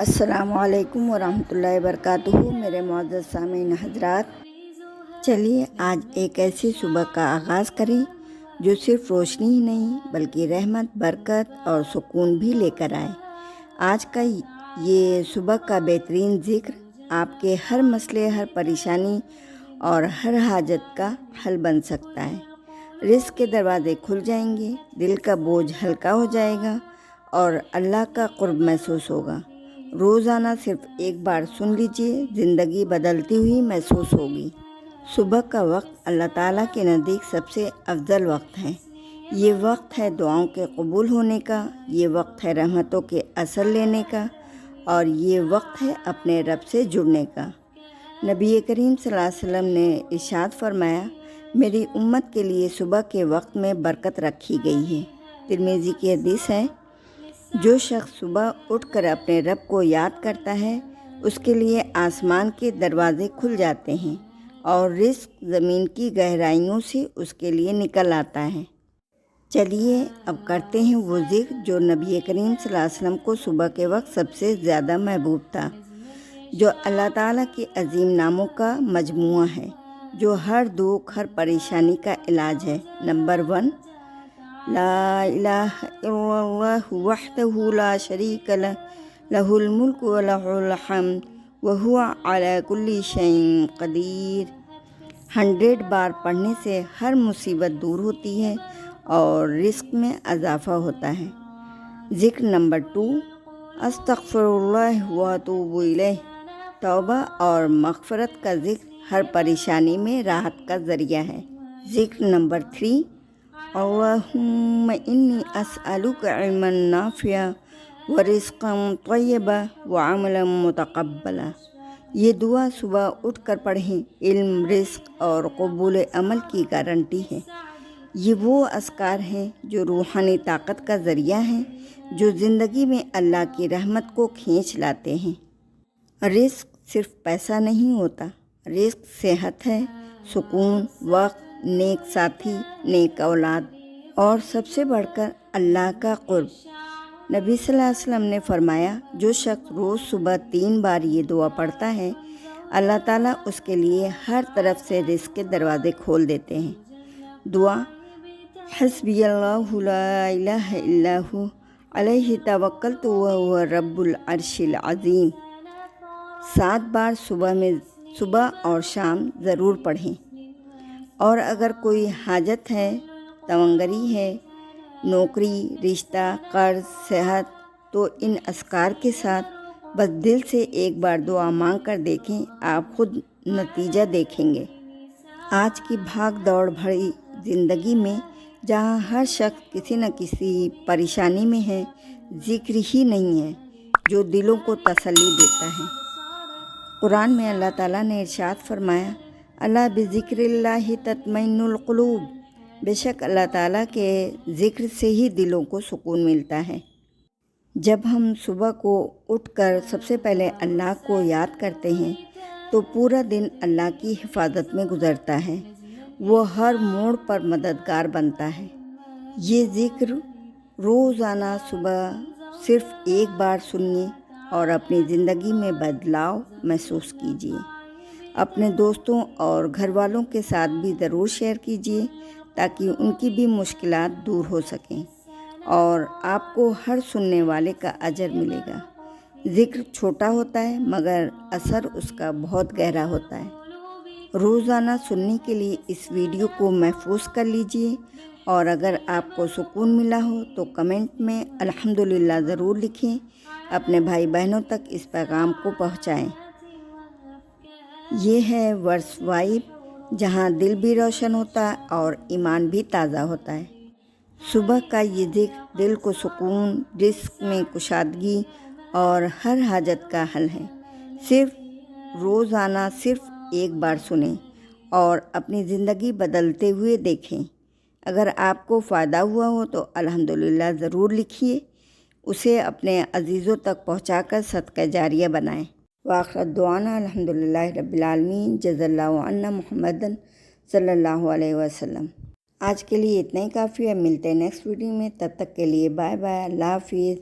السلام علیکم ورحمۃ اللہ وبرکاتہ۔ میرے معزز سامعین حضرات، چلیے آج ایک ایسی صبح کا آغاز کریں جو صرف روشنی ہی نہیں بلکہ رحمت، برکت اور سکون بھی لے کر آئے۔ آج کا یہ صبح کا بہترین ذکر آپ کے ہر مسئلے، ہر پریشانی اور ہر حاجت کا حل بن سکتا ہے۔ رزق کے دروازے کھل جائیں گے، دل کا بوجھ ہلکا ہو جائے گا اور اللہ کا قرب محسوس ہوگا۔ روزانہ صرف ایک بار سن لیجئے، زندگی بدلتی ہوئی محسوس ہوگی۔ صبح کا وقت اللہ تعالیٰ کے نزدیک سب سے افضل وقت ہے۔ یہ وقت ہے دعاؤں کے قبول ہونے کا، یہ وقت ہے رحمتوں کے اثر لینے کا، اور یہ وقت ہے اپنے رب سے جڑنے کا۔ نبی کریم صلی اللہ علیہ وسلم نے ارشاد فرمایا، میری امت کے لیے صبح کے وقت میں برکت رکھی گئی ہے۔ ترمذی کی حدیث ہے، جو شخص صبح اٹھ کر اپنے رب کو یاد کرتا ہے، اس کے لیے آسمان کے دروازے کھل جاتے ہیں اور رزق زمین کی گہرائیوں سے اس کے لیے نکل آتا ہے۔ چلیے اب کرتے ہیں وہ ذکر جو نبی کریم صلی اللہ علیہ وسلم کو صبح کے وقت سب سے زیادہ محبوب تھا، جو اللہ تعالیٰ کے عظیم ناموں کا مجموعہ ہے، جو ہر دکھ، ہر پریشانی کا علاج ہے۔ نمبر 1، لا الہ الا اللہ وحدہ لا شریک لہ، لہ الملک و لہ الحمد وہو علی کل شیء قدیر۔ 100 بار پڑھنے سے ہر مصیبت دور ہوتی ہے اور رزق میں اضافہ ہوتا ہے۔ ذکر نمبر 2، استغفر اللہ و اتوب الیہ۔ توبہ اور مغفرت کا ذکر ہر پریشانی میں راحت کا ذریعہ ہے۔ ذکر نمبر 3، اللہم انی اسألک علما نافعا ورزقا طیبا وعملا متقبلا۔ یہ دعا صبح اٹھ کر پڑھیں، علم، رزق اور قبول عمل کی گارنٹی ہے۔ یہ وہ اذکار ہیں جو روحانی طاقت کا ذریعہ ہیں، جو زندگی میں اللہ کی رحمت کو کھینچ لاتے ہیں۔ رزق صرف پیسہ نہیں ہوتا، رزق صحت ہے، سکون، وقت، نیک ساتھی، نیک اولاد اور سب سے بڑھ کر اللہ کا قرب۔ نبی صلی اللہ علیہ وسلم نے فرمایا، جو شخص روز صبح 3 بار یہ دعا پڑھتا ہے، اللہ تعالیٰ اس کے لیے ہر طرف سے رزق کے دروازے کھول دیتے ہیں۔ دعا، حسبی اللہ لا الہ الا ہو علیہ توکلت وہو رب العرش العظیم۔ 7 بار صبح اور شام ضرور پڑھیں۔ اور اگر کوئی حاجت ہے، تونگری ہے، نوکری، رشتہ، قرض، صحت، تو ان اذکار کے ساتھ بس دل سے ایک بار دعا مانگ کر دیکھیں، آپ خود نتیجہ دیکھیں گے۔ آج کی بھاگ دوڑ بھری زندگی میں جہاں ہر شخص کسی نہ کسی پریشانی میں ہے، ذکر ہی نہیں ہے جو دلوں کو تسلی دیتا ہے۔ قرآن میں اللہ تعالیٰ نے ارشاد فرمایا، الا بذکر اللہ تطمئن القلوب۔ بے شک اللہ تعالیٰ کے ذکر سے ہی دلوں کو سکون ملتا ہے۔ جب ہم صبح کو اٹھ کر سب سے پہلے اللہ کو یاد کرتے ہیں تو پورا دن اللہ کی حفاظت میں گزرتا ہے، وہ ہر موڑ پر مددگار بنتا ہے۔ یہ ذکر روزانہ صبح صرف ایک بار سنیے اور اپنی زندگی میں بدلاؤ محسوس کیجیے۔ اپنے دوستوں اور گھر والوں کے ساتھ بھی ضرور شیئر کیجیے تاکہ ان کی بھی مشکلات دور ہو سکیں اور آپ کو ہر سننے والے کا اجر ملے گا۔ ذکر چھوٹا ہوتا ہے مگر اثر اس کا بہت گہرا ہوتا ہے۔ روزانہ سننے کے لیے اس ویڈیو کو محفوظ کر لیجیے، اور اگر آپ کو سکون ملا ہو تو کمنٹ میں الحمدللہ ضرور لکھیں۔ اپنے بھائی بہنوں تک اس پیغام کو پہنچائیں۔ یہ ہے ورس وائب، جہاں دل بھی روشن ہوتا ہے اور ایمان بھی تازہ ہوتا ہے۔ صبح کا یہ ذکر دل کو سکون، رزق میں کشادگی اور ہر حاجت کا حل ہے۔ روزانہ صرف ایک بار سنیں اور اپنی زندگی بدلتے ہوئے دیکھیں۔ اگر آپ کو فائدہ ہوا ہو تو الحمدللہ ضرور لکھیے، اسے اپنے عزیزوں تک پہنچا کر صدقہ جاریہ بنائیں۔ وآخر دعوانا الحمدللہ رب العالمین، جزا اللہ عنا محمد صلی اللہ علیہ وسلم۔ آج کے لیے اتنا ہی کافی ہے، ملتے ہیں نیکسٹ ویڈیو میں، تب تک کے لیے بائے بائے، اللہ حافظ۔